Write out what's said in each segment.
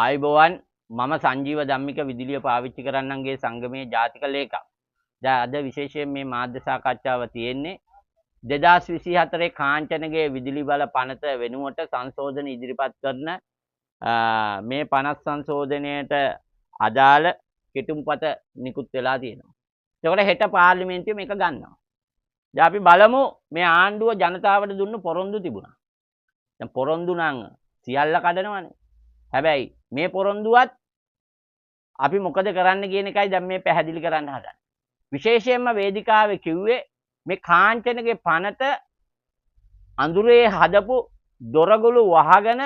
ආයුබෝවන් මම සංජීව ධම්මික විදුලිය පාවිච්චි කරන්නන්ගේ සංගමයේ ජාතික ලේකම්. දැන් අද විශේෂයෙන් මේ මාධ්‍ය සාකච්ඡාව තියෙන්නේ 2024 කාංචනගේ විදුලි බල පනත වෙනුවට සංශෝධන ඉදිරිපත් කරන මේ පනත් සංශෝධනයට අදාළ කෙටුම්පත නිකුත් වෙලා තියෙනවා. ඒකට හෙට පාර්ලිමේන්තුවේ මේක ගන්නවා. දැන් අපි බලමු මේ ආණ්ඩුව ජනතාවට දුන්නු පොරොන්දු තිබුණා. දැන් පොරොන්දු නම් සියල්ල කඩනවනේ. හැබැයි මේ පොරොන්දුවත් අපි මොකද කරන්න කියන එකයි දැන් මේ පැහැදිලි කරන්න හදන්නේ. විශේෂයෙන්ම වේදිකාවේ කිව්වේ මේ කාංචනගේ පනත අඳුරේ හදපු දොරගුළු වහගෙන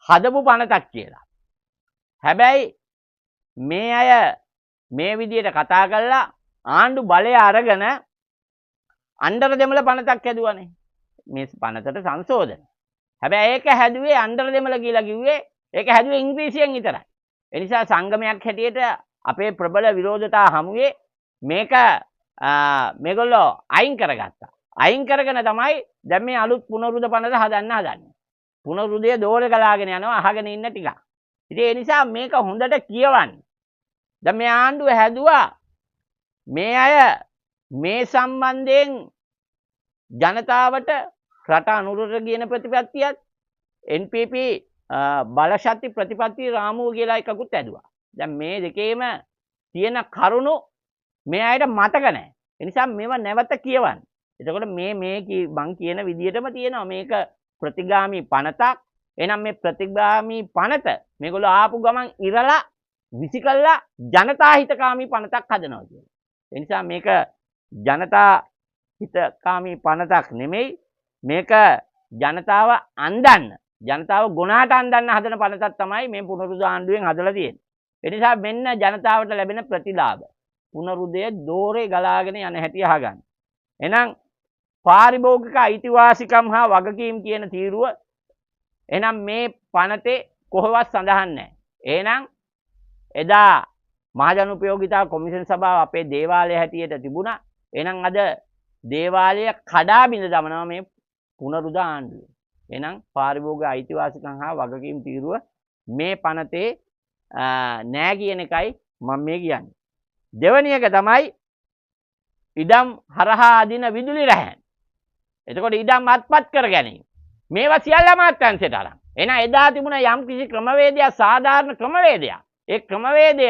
හදපු පනතක් කියලා. හැබැයි මේ අය මේ විදියට කතා කරලා ආණ්ඩු බලය අරගෙන අnder දෙමළ පනතක් හැදුවානේ. මේ පනතට සංශෝධන. හැබැයි ඒක හැදුවේ අnder දෙමළ කියලා කිව්වේ ඒක හැදුවේ ඉංග්‍රීසියෙන් විතරයි. ඒ නිසා සංගමයක් හැටියට අපේ ප්‍රබල විරෝධතා හමුවේ මේක මේගොල්ලෝ අයින් කරගත්තා. අයින් කරගෙන තමයි දැන් මේ අලුත් පුනරුද පනත හදන්න හදන්නේ. පුනරුදය දෝරේ ගලාගෙන යනවා අහගෙන ඉන්න ටික. ඉතින් ඒ නිසා මේක හොඳට කියවන්න. දැන් මේ ආණ්ඩුව හැදුවා මේ අය මේ සම්බන්ධයෙන් ජනතාවට රට අනුරට කියන ප්‍රතිපත්තියත් NPP බලශක්ති ප්‍රතිපත්ති රාමුව කියලා එකකුත් ඇදුවා. දැන් මේ දෙකේම තියෙන කරුණු මේ අයට මතක නැහැ. ඒ නිසා මේවා නැවත කියවන්න. එතකොට මේ මං කියන විදිහටම තියෙනවා මේක ප්‍රතිගාමී පනතක්. එහෙනම් මේ ප්‍රතිගාමී පනත මේගොල්ලෝ ආපු ගමන් ඉරලා විසිකල්ලා ජනතා හිතකාමී පනතක් හදනවා කියලා. ඒ නිසා මේක ජනතා හිතකාමී පනතක් නෙමෙයි. මේක ජනතාව අන්දන්න ජනතාව ගුණාට අන්දන්න හදන පනතක් තමයි මේ පුනරුද ආණ්ඩුවෙන් හදලා තියෙන්නේ. ඒ නිසා මෙන්න ජනතාවට ලැබෙන ප්‍රතිලාභ. පුනරුදය දෝරේ ගලාගෙන යන හැටි අහගන්න. එහෙනම් පාරිභෝගික අයිතිවාසිකම් හා වගකීම් කියන තීරුව එහෙනම් මේ පනතේ කොහොමවත් සඳහන් නැහැ. එහෙනම් එදා මහජන උපයෝගිතා කොමිෂන් සභාව අපේ දේවාලය හැටියට තිබුණා. එහෙනම් අද දේවාලය කඩා බිඳ දමනවා මේ පුනරුද ආණ්ඩුව. එහෙනම් පාරිභෝගික අයිතිවාසිකම් හා වගකීම් තීරුව මේ පනතේ නෑ කියන එකයි මම මේ කියන්නේ. දෙවැනි එක තමයි ඉඩම් හරහා අදින විදුලි රැහැන්. එතකොට ඉඩම් අත්පත් කර ගැනීම. මේවා සියල්ල අමාත්‍යාංශයට අරන්. එහෙනම් එදා තිබුණ යම් කිසි ක්‍රමවේදයක් සාධාරණ ක්‍රමවේදයක්. ඒ ක්‍රමවේදය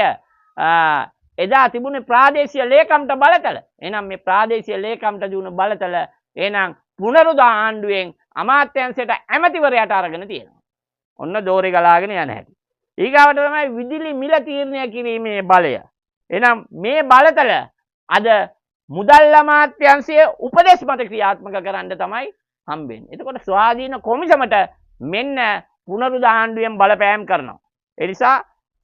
එදා තිබුණේ ප්‍රාදේශීය ලේකම්ට බලතල. එහෙනම් මේ ප්‍රාදේශීය ලේකම්ට දුන්න බලතල එහෙනම් පුනරුද ආණ්ඩුවෙන් අමාත්‍යාංශයට ඇමතිවරයාට අරගෙන තියෙනවා. ඔන්න දෝරේ ගලාගෙන යන හැටි. ඊගාවට තමයි විදුලි මිල තීරණය කිරීමේ බලය. එහෙනම් මේ බලතල අද මුදල් අමාත්‍යාංශයේ උපදේශ මත ක්‍රියාත්මක කරන්න තමයි හම්බෙන්නේ. එතකොට ස්වාධීන කොමිසමට මෙන්න පුනරුද ආණ්ඩුවෙන් බලපෑම් කරනවා. ඒ නිසා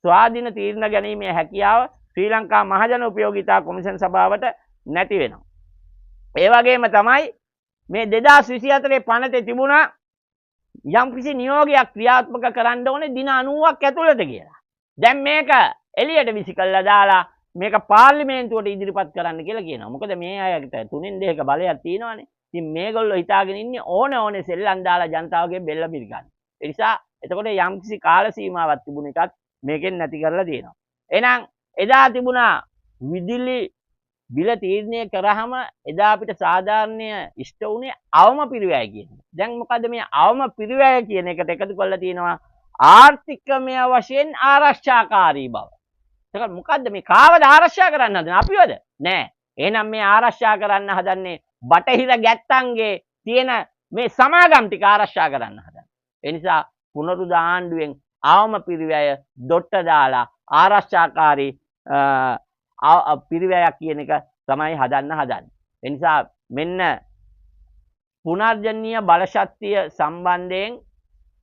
ස්වාධීන තීරණ ගැනීමේ හැකියාව ශ්‍රී ලංකා මහජන උපයෝගිතා කොමිෂන් සභාවට නැති වෙනවා. ඒ වගේම තමයි මේ 2024 පනතේ තිබුණා යම් කිසි නියෝගයක් ක්‍රියාත්මක කරන්න ඕනේ දින 90ක් ඇතුළත කියලා. දැන් මේක එළියට විසි කළා දාලා මේක පාර්ලිමේන්තුවට ඉදිරිපත් කරන්න කියලා කියනවා. මොකද මේ අයට 3/2ක බලයක් තියෙනවානේ. ඉතින් මේගොල්ලෝ හිතාගෙන ඉන්නේ ඕනේ සෙල්ලම් දාලා ජනතාවගේ බෙල්ල පිරගන්න. ඒ නිසා එතකොට යම් කිසි කාල සීමාවක් තිබුණ එකත් මේකෙන් නැති කරලා තියෙනවා. එහෙනම් එදා තිබුණා විදුලි බිල තීරණය කරාම එදා අපිට සාධාරණය ඉෂ්ට වුණේ අවම පිරිවැය කියන එක. දැන් මොකද මේ අවම පිරිවැය කියන එකට එකතු කරලා තියෙනවා ආර්ථිකමය වශයෙන් ආරක්ෂාකාරී බව. ඒක මොකද්ද මේ කාවද ආරක්ෂා කරන්න හදන්නේ? අපිවද? නෑ. එහෙනම් මේ ආරක්ෂා කරන්න හදන්නේ බටහිර ගැත්තන්ගේ තියෙන මේ සමාගම් ටික ආරක්ෂා කරන්න හදන්නේ. ඒ නිසා පුනරුද ආණ්ඩුවෙන් අවම පිරිවැය දොට්ට දාලා ආරක්ෂාකාරී පිරිවැයක් කියන එක තමයි හදන්න හදන්නේ. ඒ නිසා මෙන්න පුනර්ජනනීය බලශක්තිය සම්බන්ධයෙන්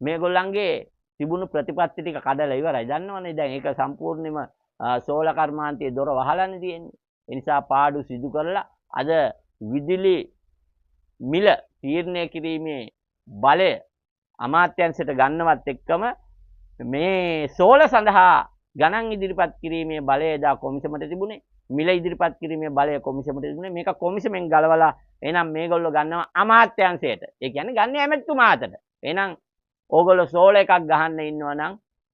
මේගොල්ලන්ගේ තිබුණු ප්‍රතිපත්ති ටික කඩලා ඉවරයි. දන්නවනේ දැන් ඒක සම්පූර්ණයෙන්ම සෝල කර්මාන්තයේ දොර වහලානේ තියෙන්නේ. ඒ නිසා පාඩු සිදු කරලා අද විදුලි මිල තීරණය කිරීමේ බලය අමාත්‍යාංශයට ගන්නවත් එක්කම මේ සෝල සඳහා ගණන් ඉදිරිපත් කිරීමේ බලය එදා කොමිසමට තිබුණේ. මිල ඉදිරිපත් කිරීමේ බලය කොමිසමට තිබුණේ. මේක කොමිසමෙන් ගලවලා එහෙනම් මේගොල්ලෝ ගන්නවා අමාත්‍යාංශයට. ඒ කියන්නේ ගන්නේ ඇමතිතුමාටද. එහෙනම් ඕගොල්ලෝ සෝල එකක් ගහන්න ඉන්නවා නම්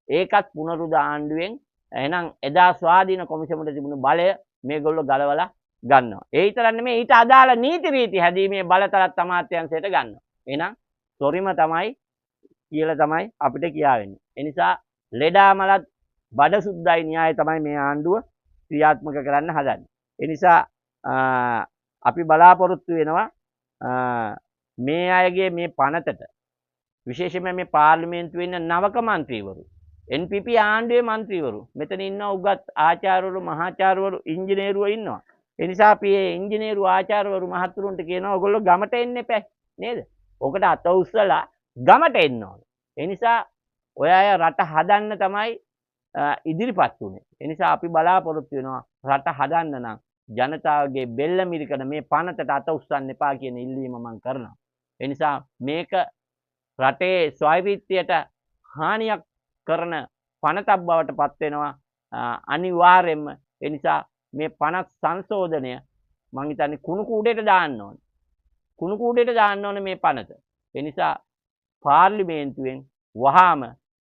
ඒකත් පුනරුද ආණ්ඩුවෙන් එහෙනම් එදා ස්වාධීන කොමිසමට තිබුණු බලය මේගොල්ලෝ ගලවලා ගන්නවා. ඒ විතරක් නෙමෙයි ඊට අදාළ නීති රීති හැදීමේ බලතලත් අමාත්‍යාංශයට ගන්නවා. එහෙනම් තොරිම තමයි කියලා තමයි අපිට කියාවෙන්නේ. ඒ නිසා ලෙඩාමලත් බඩ සුද්දයි න්‍යාය තමයි මේ ආණ්ඩුව ක්‍රියාත්මක කරන්න හදන්නේ. ඒ නිසා අපි බලාපොරොත්තු වෙනවා මේ අයගේ මේ පනතට විශේෂයෙන්ම මේ පාර්ලිමේන්තුවේ ඉන්න නවක മന്ത്രിවරු NPP ආණ්ඩුවේ മന്ത്രിවරු මෙතන ඉන්න උගත් ආචාර්යවරු මහාචාර්යවරු ඉංජිනේරුවෝ ඉන්නවා. ඒ නිසා අපි මේ ඉංජිනේරු ආචාර්යවරු මහතුරුන්ට කියනවා ඔයගොල්ලෝ ගමට එන්න එපා නේද? ඔකට අත උස්සලා ගමට එන්න ඕනේ. ඒ නිසා ඔය අය රට හදන්න තමයි ඉදිරිපත් වුණේ. ඒ නිසා අපි බලාපොරොත්තු වෙනවා රට හදන්න නම් ජනතාවගේ බෙල්ල මිරිකන මේ පනතට අත උස්සන්න එපා කියන ඉල්ලීම මම කරනවා. ඒ නිසා මේක රටේ ස්වාභාවිකත්වයට හානියක් කරන පනතක් බවට පත් වෙනවා අනිවාර්යයෙන්ම. ඒ නිසා මේ පනත් සංශෝධනය මම හිතන්නේ කුණු කූඩේට දාන්න ඕනේ. කුණු කූඩේට දාන්න ඕනේ මේ පනත. ඒ නිසා පාර්ලිමේන්තුවෙන් වහාම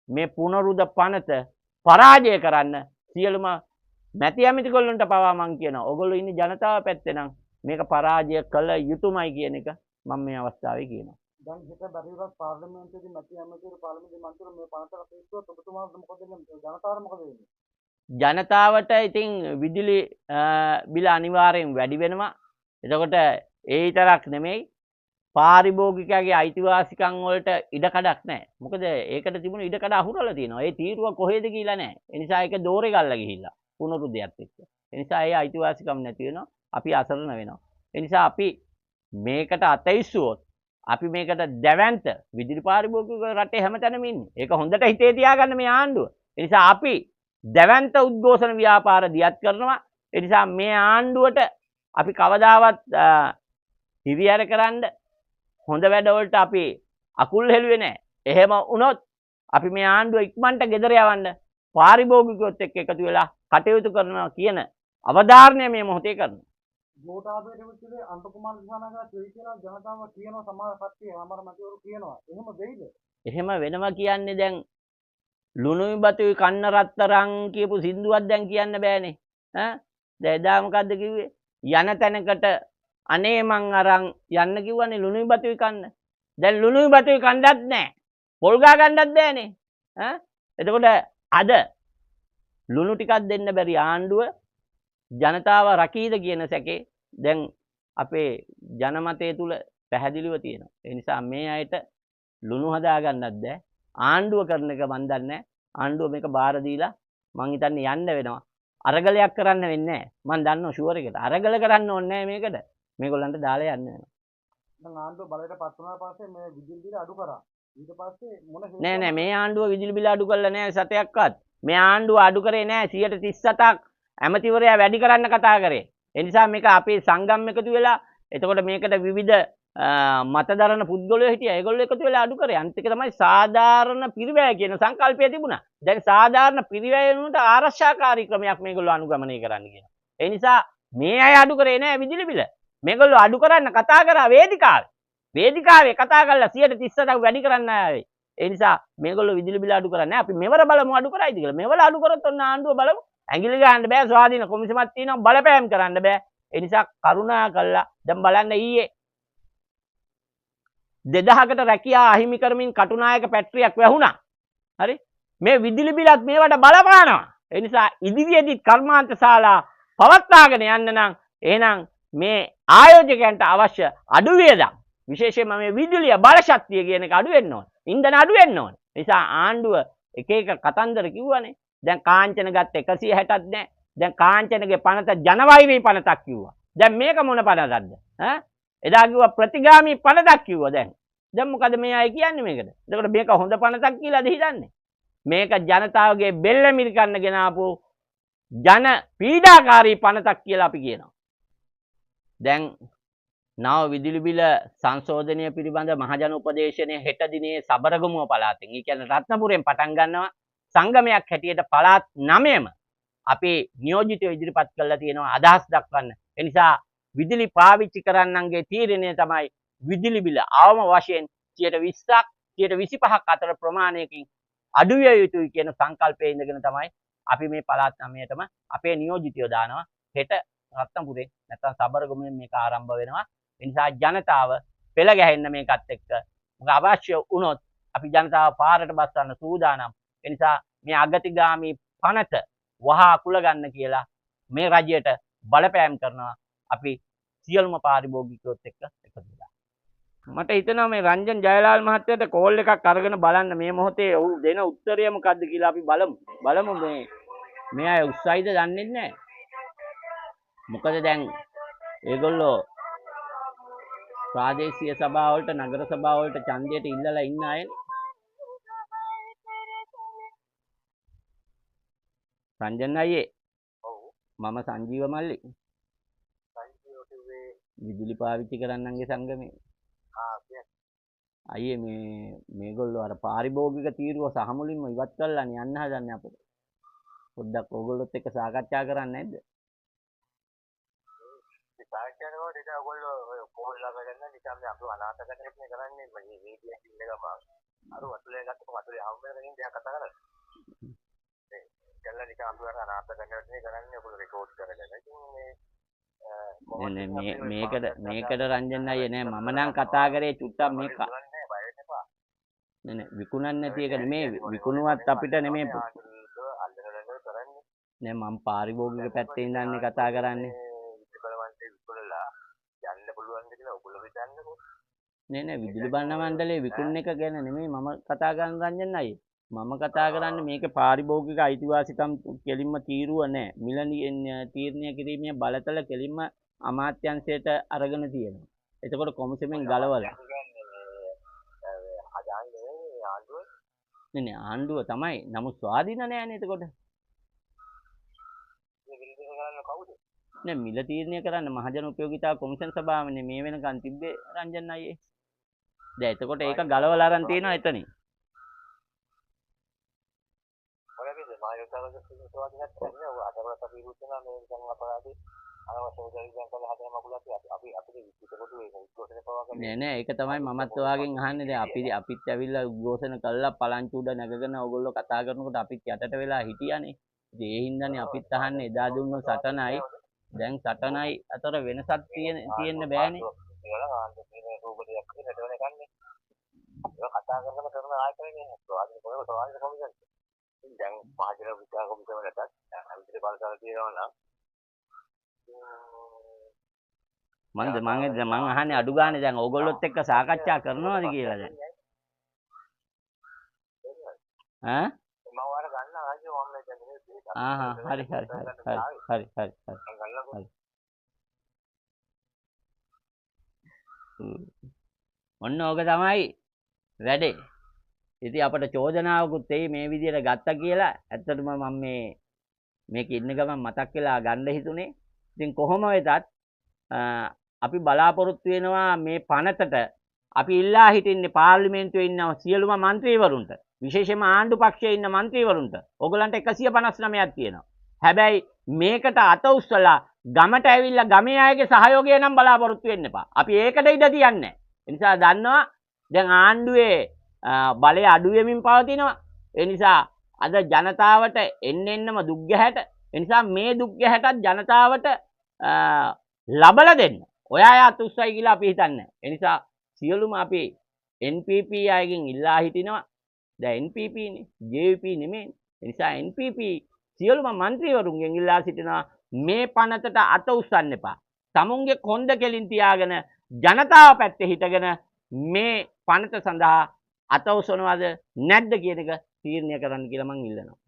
මේ පුනරුද පනත පරාජය කරන්න සියලුම මැති ඇමතිකොල්ලන්ට පවා මං කියනවා ඔයගොල්ලෝ ඉන්නේ ජනතාව පැත්තේ නම් මේක පරාජය කළ යුතුමයි කියන එක මම මේ අවස්ථාවේ කියනවා. දැන් හිත බැරිවත් පාර්ලිමේන්තුවේදී මැති ඇමතිවරු පාර්ලිමේන්තු මන්ත්‍රීවරු මේ පනතට අපේක්ෂව ඔබතුමාට මොකද වෙන්නේ? ජනතාවට මොකද වෙන්නේ? ජනතාවට ඉතින් විදුලි බිල අනිවාර්යෙන් වැඩි වෙනවා. එතකොට ඒ විතරක් නෙමෙයි පාරිභෝගිකයාගේ අයිතිවාසිකම් වලට ඉඩකඩක් නැහැ. මොකද ඒකට තිබුණු ඉඩකඩ අහුරලා තියෙනවා. ඒ තීරුව කොහෙද කියලා නැහැ. ඒ නිසා ඒක දෝරේ ගල්ලා ගිහිල්ලා පුනරුදයක් එක්ක. ඒ නිසා ඒ අයිතිවාසිකම් නැති වෙනවා. අපි අසරණ වෙනවා. ඒ නිසා අපි මේකට අතයිස්සුවොත් අපි මේකට දැවැන්ත විදුලි පාරිභෝගික රටේ හැමතැනම ඉන්නේ. ඒක හොඳට හිතේ තියාගන්න මේ ආණ්ඩුව. ඒ නිසා අපි දැවැන්ත උද්ඝෝෂණ ව්‍යාපාර දියත් කරනවා. ඒ නිසා මේ ආණ්ඩුවට අපි කවදාවත් හිරිහැර කරන්න හොඳ වැඩවලට අපි අකුල් හෙළුවේ නැහැ. එහෙම වුණොත් අපි මේ ආණ්ඩුව ඉක්මනට ගෙදර යවන්න පාරිභෝගිකයොත් එක්ක එකතු වෙලා කටයුතු කරනවා කියන අවධාරණය මේ මොහොතේ කරනවා. ගෝඨාභයට විතරේ අන්තකුමාර දිසානාගා දෙවි කියලා ජනතාව කියනවා සමහර කට්ටිය අමර මැතිවරු කියනවා. එහෙම වෙයිද? එහෙම වෙනවා කියන්නේ දැන් ලුණුයි බතුයි කන්න රත්තරන් කියපු සින්දුවක් දැන් කියන්න බෑනේ. දැන් එදා මොකද්ද කිව්වේ? යන තැනකට අනේ මං අරන් යන්න කිව්වනේ ලුණුයි බතුයි කන්න. දැන් ලුණුයි බතුයි කන්නත් නැහැ. පොල් ගා ගන්නත් බෑනේ. එතකොට අද ලුණු ටිකක් දෙන්න බැරි ආණ්ඩුව ජනතාව රකීද කියන සැකේ දැන් අපේ ජනමතය තුල පැහැදිලිව තියෙනවා. ඒ නිසා මේ අයට ලුණු හදා ගන්නත් බෑ. ආණ්ඩුව කරන එක මන් දන්නේ. ආණ්ඩුව මේක බාර දීලා මං හිතන්නේ යන්න වෙනවා. අරගලයක් කරන්න වෙන්නේ නැහැ. මං දන්නවා ෂුවර් එකට. අරගල කරන්න ඕනේ නැහැ මේකට. මේගොල්ලන්ට දාලා යන්න වෙනවා. දැන් ආණ්ඩුව බලයට පත් වුණාට පස්සේ මේ විදුලි බිල අඩු කරා. ඊට පස්සේ මොන නෑ මේ ආණ්ඩුව විදුලි බිල අඩු කරලා නෑ සතයක්වත්. මේ ආණ්ඩුව අඩු කරේ නෑ 137ක් ඇමතිවරයා වැඩි කරන්න කතා කරේ. ඒ නිසා මේක අපේ සංගම් එකතු වෙලා එතකොට මේකට විවිධ මතදරන පුද්ගලයෝ හිටියා. ඒගොල්ලෝ එකතු වෙලා අඩු කරේ. අනිත් එක තමයි සාධාරණ පිරිවැය කියන සංකල්පය තිබුණා. දැන් සාධාරණ පිරිවැය වුණට ආරක්ෂාකාරී ක්‍රමයක් මේගොල්ලෝ අනුගමනය කරන්න කියනවා. ඒ නිසා මේ අය අඩු කරේ නෑ විදුලි බිල. මේගොල්ලෝ අඩු කරන්න කතා කරා වේදිකාවේ. වේදිකාවේ කතා කරලා 137ක් වැඩි කරන්න ආවේ. ඒ නිසා මේගොල්ලෝ විදුලි බිල අඩු කරන්නේ අපි මෙවර බලමු අඩු කරයිද කියලා. මෙවර අඩු කරොත් ඔන්න ආණ්ඩුව බලමු. ඇඟිලි ගන්න බෑ ස්වාධීන කොමිසමක් තියෙනවා බලපෑම් කරන්න බෑ. ඒ නිසා කරුණා කළා දැන් බලන්න ඊයේ 2000කට රැකියා අහිමි කරමින් කටුනායක පැට්‍රියක් වැහුණා. හරි? මේ විදුලි බිලත් මේවට බලපානවා. ඒ නිසා ඉදිරියේදී කර්මාන්ත ශාලා පවත්වාගෙන යන්න නම් එහෙනම් මේ ආයෝජකයන්ට අවශ්‍ය අඩු වියදම් විශේෂයෙන්ම මේ විදුලිය බල ශක්තිය කියන එක අඩු වෙන්න ඕන. ඉන්ධන අඩු වෙන්න ඕන. ඒ නිසා ආණ්ඩුව එක එක කතන්දර කිව්වනේ. දැන් කාංචන ගත්ත 160ක් නැහැ. දැන් කාංචනගේ පනත ජනවෛරී පනතක් කිව්වා. දැන් මේක මොන පනතක්ද? එදා කිව්වා ප්‍රතිගාමී පනතක් කිව්වා දැන්. දැන් මොකද මේ අය කියන්නේ මේකට? එතකොට මේක හොඳ පනතක් කියලාද හිතන්නේ? මේක ජනතාවගේ බෙල්ල මිරිකන්න ගෙන ආපු ජන පීඩාකාරී පනතක් කියලා අපි කියනවා. දැන් නව විදුලි බිල සංශෝධනය පිළිබඳ මහජන උපදේශනය හෙට දිනේ සබරගමුව පළාතෙන්. ඒ කියන්නේ රත්නපුරෙන් පටන් ගන්නවා සංගමයක් හැටියට පළාත් 9ම අපේ නියෝජිතයෝ ඉදිරිපත් කරලා තියෙනවා අදහස් දක්වන්න. ඒ නිසා විදුලි පාවිච්චි කරන්නන්ගේ තීරණය තමයි විදුලි බිල අවම වශයෙන් 20%ක් 25%ක් අතර ප්‍රමාණයකින් අඩු විය යුතුයි කියන සංකල්පයේ ඉඳගෙන තමයි අපි මේ පළාත් 9ටම අපේ නියෝජිතයෝ දානවා. හෙට රත්නපුරේ නැත්නම් සබරගමුවෙන් මේක ආරම්භ වෙනවා. ඒ නිසා ජනතාව පෙළ ගැහෙන්න මේකත් එක්ක මොකද අවශ්‍ය වුණොත් අපි ජනතාව පාරට බස්සන්න සූදානම්. ඒ නිසා මේ අගතිගාමී පනත වහා කුල ගන්න කියලා මේ රජයට බලපෑම් කරනවා. අපි සියලුම පාරිභෝගිකයොත් එක්ක එකතු වෙලා. මට හිතෙනවා මේ රංජන් ජයලාල් මහත්තයාට කෝල් එකක් අරගෙන බලන්න මේ මොහොතේ ඔහු දෙන උත්තරය මොකද්ද කියලා අපි බලමු මේ අය උත්සාහිත දන්නේ නැහැ. මොකද දැන් ඒගොල්ලෝ ප්‍රාදේශීය සභා වලට නගර සභා වලට ඡන්දයට ඉල්ලලා ඉන්න අය. රංජන් අයියේ. ඔව්. මම සංජීව මල්ලි. සංජීව කිව්වේ විදුලි පාවිච්චි කරන්නන්ගේ සංගමේ. අයියේ මේගොල්ලෝ අර පාරිභෝගික තීරුව සහ මුලින්ම ඉවත් කරලානේ යන්න හදන්නේ අපිට. පොඩ්ඩක් ඕගොල්ලොත් එක්ක සාකච්ඡා කරන්නේ නැද්ද? සාකච්ඡා කරනකොට ඒක ඔයගොල්ලෝ ඔය කොහොල්ලා ගන්න නිකම් මේ අපේ අනාථ කටයුතු කරන්නේ මේ වීඩියෝ එකක් ඉන්න ගමන් අර වතුලේ ගත්තම වතුලේ හම් වෙනකන් දෙයක් කතා කරලා. ඒ කළා නිකම් අපි අර අනාථ කටයුතු කරන්නේ ඔයගොල්ලෝ රෙකෝඩ් කරගෙන. ඉතින් මේකට රංජන් අයියේ නෑ මම නම් කතා කරේ චුට්ටක් මේක නෑ විකුණන්නේ නැති එක නෙමේ විකුණුවත් අපිට නෙමේ නෑ මම පාරිභෝගික පැත්තේ ඉඳන්නේ කතා කරන්නේ නෑ විදුලි බණ්ඩ මණ්ඩලයේ විකුණන එක ගැන නෙමෙයි මම කතා කරන රංජන් අයියේ මම කතා කරන්නේ මේකේ පාරිභෝගික අයිතිවාසිකම් කෙලින්ම තීරුව නෑ මිල තීරණය කිරීමේ බලතල කෙලින්ම අමාත්‍යංශයට අරගෙන තියෙනවා. එතකොට කොමිසමෙන් ගලවලා නේ ආණ්ඩුව තමයි. නමුත් ස්වාධීන නෑනේ එතකොට. නේ මිල තීරණය කරන්න මහජන උපයෝගිතා කොමිෂන් සභාවනේ මේ වෙනකන් තිබ්බේ රංජන් අයියේ. දැන් එතකොට ඒක ගලවලා අරන් තියෙනවා එතනින්. නෑ ඒක තමයි මමත් ඔයාගෙන් අහන්නේ. දැන් අපිත් ඇවිල්ලා උද්ඝෝෂණ කළා පලංචු උඩ නැගගෙන ඕගොල්ලෝ කතා කරනකොට අපිත් යටට වෙලා හිටියානේ. ඉතින් ඒ හින්දානේ අපිත් අහන්නේ එදා දුන්න සටනයි දැන් සටනයි අතර වෙනසක් තියෙන්න බෑනේ. කතා කරන ආයතනයේ ස්වාධීන කොමිසම් දැන් මහජන විචාර කොමිසමකට අන්තිම බලතල තියෙනවා නම් මම අහන්නේ අඩු ගානේ දැන් ඕගොල්ලොත් එක්ක සාකච්ඡා කරනවාද කියලා දැන් ඈ මම වර ගන්න ආයේ මම හරි ඔන්න ඕක තමයි වැඩේ. ඉතින් අපට චෝදනාවකුත් එයි මේ විදියට ගත්තා කියලා. ඇත්තටම මම මේක ඉන්න ගමන් මතක් වෙලා ගන්න හිතුනේ. ඉතින් කොහොම වෙතත් අපි බලාපොරොත්තු වෙනවා මේ පනතට අපි ඉල්ලා හිටින්නේ පාර්ලිමේන්තුවේ ඉන්න සියලුම മന്ത്രിවරුන්ට විශේෂයෙන්ම ආණ්ඩු පක්ෂයේ ඉන්න മന്ത്രിවරුන්ට ඕගලන්ට 159ක් තියෙනවා. හැබැයි මේකට අත උස්සලා ගමට ඇවිල්ලා ගමේ අයගේ සහයෝගය නම් බලාපොරොත්තු වෙන්න එපා. අපි ඒකට ඉඩ තියන්නේ නැහැ. ඒ නිසා දන්නවා දැන් ආණ්ඩුවේ බලය අඩු වෙමින් පවතිනවා. ඒ නිසා අද ජනතාවට එන්නෙන්නම දුක් ගැහැට. ඒ නිසා මේ දුක් ගැහැටත් ජනතාවට ලබලා දෙන්න. ඔයා යාත් උත්සාහයි කියලා අපි හිතන්නේ. ඒ නිසා සියලුම අපි NPP අයගෙන් ඉල්ලා හිටිනවා. දැන් NPP නේ JVP නෙමෙයි. ඒ නිසා NPP සියලුම മന്ത്രിවරුන්ගෙන් ඉල්ලා සිටිනවා මේ පනතට අත උස්සන්න එපා. තමුන්ගේ කොන්ද කෙලින් තියාගෙන ජනතාව පැත්තේ හිටගෙන මේ පනත සඳහා අත උස්සනවාද නැද්ද කියන එක තීරණය කරන්න කියලා මම ඉල්ලනවා.